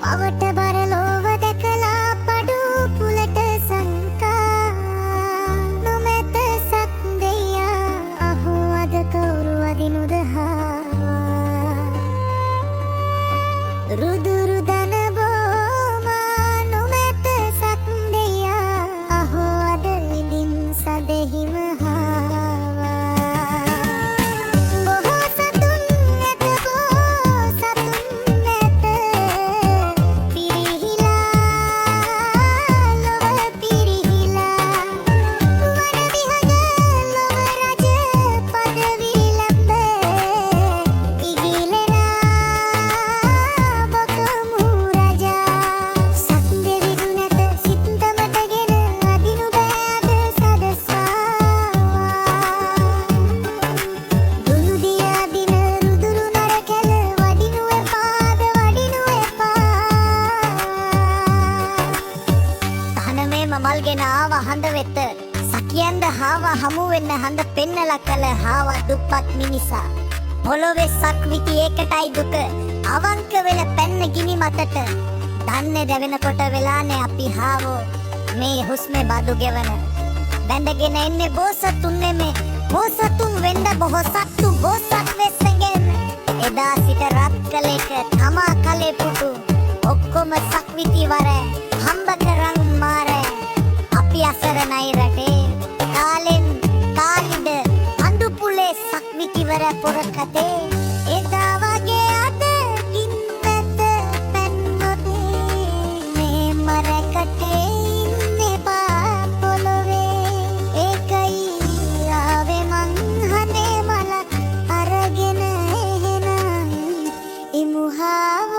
අවට බර ලෝව දැකලා පඩු පුලට සංකා නොමැත සක් දෙයා අහෝ අද කවුරු අදිනුද හාවා රුදුරු දන බෝමා නොමැත සක් දෙයා අහෝ අද විඳින් සදෙහිම මල්ගෙන ආව හඳ වෙත සකියෙන්ද හාව හමු වෙන්න හඳ පෙන්නලා කල හාව දුප්පත් මිනිසා පොළොවේ සක් විති ඒකටයි දුක අවංක වෙල පැන්න ගිනි මතට දන්නේ දැවෙනකොට වෙලානේ අපි හාවෝ මේ හුස්මේ බදු ගෙවන බැඳගෙන එන්නේ බෝසතුන් නෙමේ බෝසතුන් වෙන්න බොහෝ සත්තු බෝසත් වෙස්සගෙන එදා සිට රත් කලේක තමා කලේ පුටු ඔක්කොම සක් විති වර හම්බ කරන් මාරේ අසරණයි රටේ කාලෙන් කාලිද අඳු පුලේ සක්විතිවර පොරකතේ එදා වගේ අද ඉන්නත පැන්නොත් මේ මරකටේ ඉන්නේ බා පොළොවේ ඒකයි ආවේ මං හනේ මල අරගෙන එහෙනම් ඉමුහාව